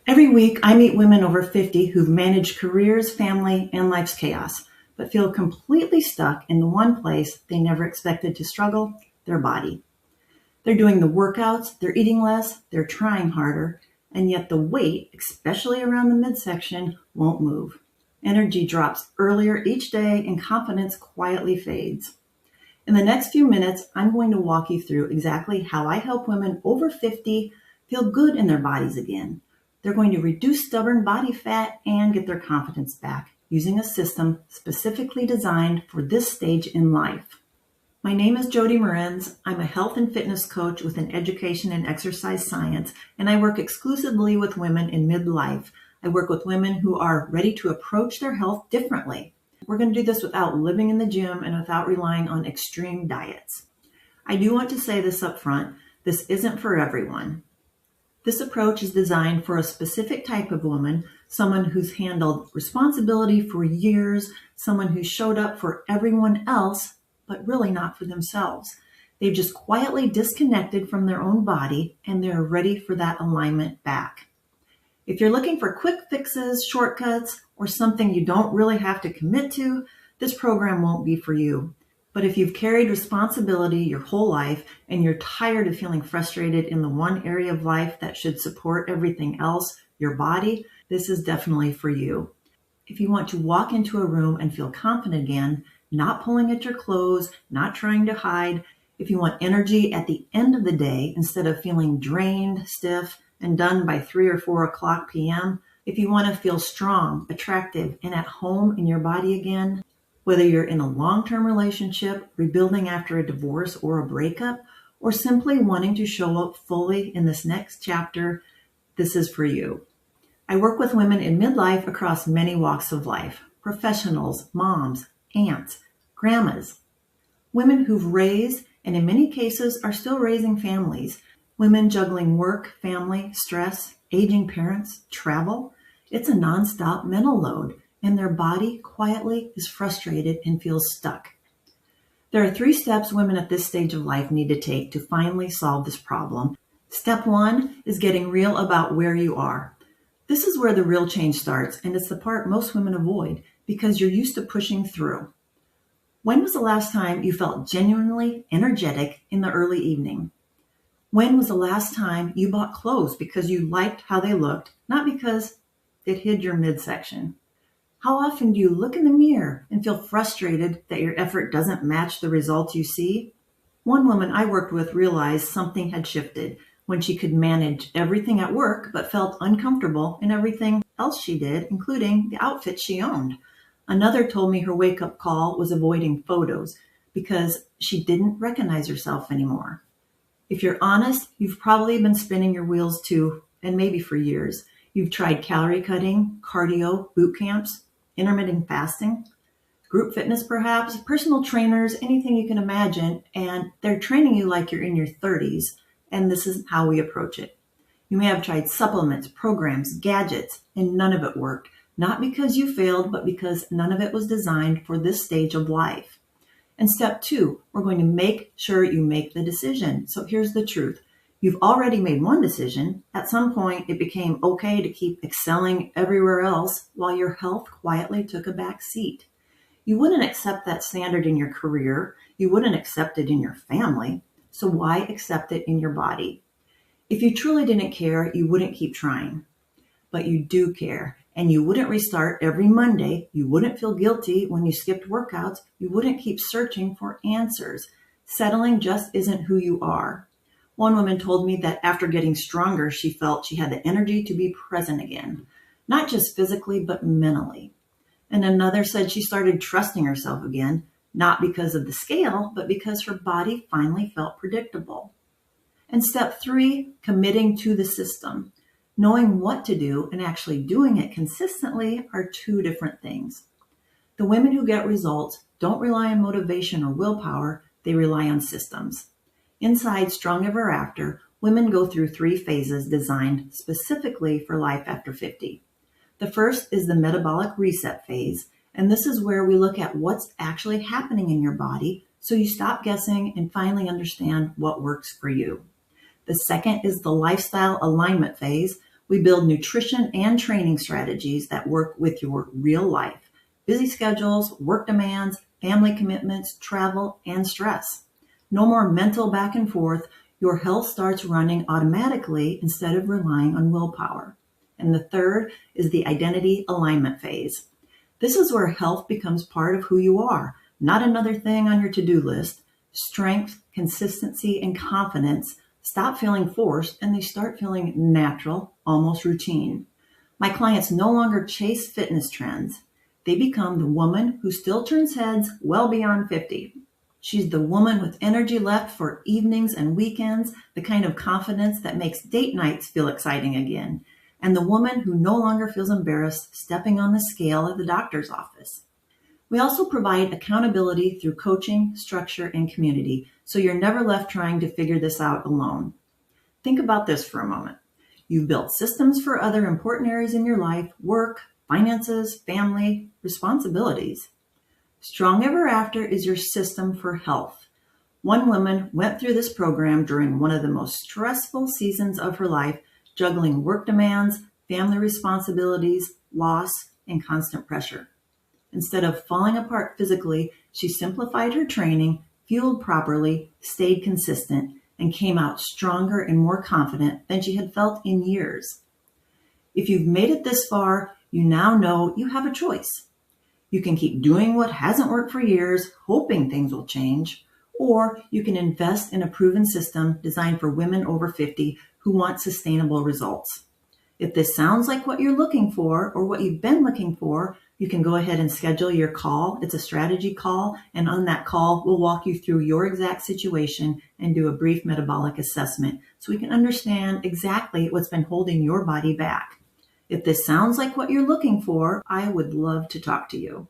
Every week, I meet women over 50 who've managed careers, family, and life's chaos, but feel completely stuck in the one place they never expected to struggle, their body. They're doing the workouts, they're eating less, they're trying harder, and yet the weight, especially around the midsection, won't move. Energy drops earlier each day and confidence quietly fades. In the next few minutes, I'm going to walk you through exactly how I help women over 50 feel good in their bodies again. They're going to reduce stubborn body fat and get their confidence back using a system specifically designed for this stage in life. My name is Jodi Morenz. I'm a health and fitness coach with an education in exercise science, and I work exclusively with women in midlife. I work with women who are ready to approach their health differently. We're going to do this without living in the gym and without relying on extreme diets. I do want to say this up front, this isn't for everyone. This approach is designed for a specific type of woman, someone who's handled responsibility for years, someone who showed up for everyone else, but really not for themselves. They've just quietly disconnected from their own body and they're ready for that alignment back. If you're looking for quick fixes, shortcuts, or something you don't really have to commit to, this program won't be for you. But if you've carried responsibility your whole life and you're tired of feeling frustrated in the one area of life that should support everything else, your body, this is definitely for you. If you want to walk into a room and feel confident again, not pulling at your clothes, not trying to hide, if you want energy at the end of the day instead of feeling drained, stiff, and done by 3 or 4 o'clock p.m., if you want to feel strong, attractive, and at home in your body again, whether you're in a long-term relationship, rebuilding after a divorce or a breakup, or simply wanting to show up fully in this next chapter, this is for you. I work with women in midlife across many walks of life, professionals, moms, aunts, grandmas, women who've raised and in many cases are still raising families, women juggling work, family, stress, aging parents, travel. It's a nonstop mental load, and their body quietly is frustrated and feels stuck. There are 3 steps women at this stage of life need to take to finally solve this problem. Step 1 is getting real about where you are. This is where the real change starts, and it's the part most women avoid because you're used to pushing through. When was the last time you felt genuinely energetic in the early evening? When was the last time you bought clothes because you liked how they looked, not because it hid your midsection? How often do you look in the mirror and feel frustrated that your effort doesn't match the results you see? One woman I worked with realized something had shifted when she could manage everything at work but felt uncomfortable in everything else she did, including the outfit she owned. Another told me her wake-up call was avoiding photos because she didn't recognize herself anymore. If you're honest, you've probably been spinning your wheels too, and maybe for years. You've tried calorie cutting, cardio, boot camps, intermittent fasting, group fitness perhaps, personal trainers, anything you can imagine, and they're training you like you're in your 30s, and this is how we approach it. You may have tried supplements, programs, gadgets, and none of it worked, not because you failed, but because none of it was designed for this stage of life. And step 2, we're going to make sure you make the decision. So here's the truth. You've already made one decision. At some point, it became okay to keep excelling everywhere else while your health quietly took a back seat. You wouldn't accept that standard in your career. You wouldn't accept it in your family. So why accept it in your body? If you truly didn't care, you wouldn't keep trying. But you do care. And you wouldn't restart every Monday. You wouldn't feel guilty when you skipped workouts. You wouldn't keep searching for answers. Settling just isn't who you are. One woman told me that after getting stronger, she felt she had the energy to be present again, not just physically, but mentally. And another said she started trusting herself again, not because of the scale, but because her body finally felt predictable. And step 3, committing to the system. Knowing what to do and actually doing it consistently are 2 different things. The women who get results don't rely on motivation or willpower, they rely on systems. Inside Strong Ever After, women go through 3 phases designed specifically for life after 50. The first is the metabolic reset phase, and this is where we look at what's actually happening in your body so you stop guessing and finally understand what works for you. The second is the lifestyle alignment phase, We build nutrition and training strategies that work with your real life, busy schedules, work demands, family commitments, travel, and stress. No more mental back and forth. Your health starts running automatically instead of relying on willpower. And the third is the identity alignment phase. This is where health becomes part of who you are, not another thing on your to-do list. Strength, consistency, and confidence stop feeling forced and they start feeling natural, almost routine. My clients no longer chase fitness trends. They become the woman who still turns heads well beyond 50. She's the woman with energy left for evenings and weekends, the kind of confidence that makes date nights feel exciting again, and the woman who no longer feels embarrassed stepping on the scale at the doctor's office. We also provide accountability through coaching, structure, and community, so you're never left trying to figure this out alone. Think about this for a moment. You've built systems for other important areas in your life: work, finances, family, responsibilities. Strong Ever After is your system for health. One woman went through this program during one of the most stressful seasons of her life, juggling work demands, family responsibilities, loss, and constant pressure. Instead of falling apart physically, she simplified her training, fueled properly, stayed consistent, and came out stronger and more confident than she had felt in years. If you've made it this far, you now know you have a choice. You can keep doing what hasn't worked for years, hoping things will change, or you can invest in a proven system designed for women over 50 who want sustainable results. If this sounds like what you're looking for or what you've been looking for, you can go ahead and schedule your call. It's a strategy call, and on that call, we'll walk you through your exact situation and do a brief metabolic assessment so we can understand exactly what's been holding your body back. If this sounds like what you're looking for, I would love to talk to you.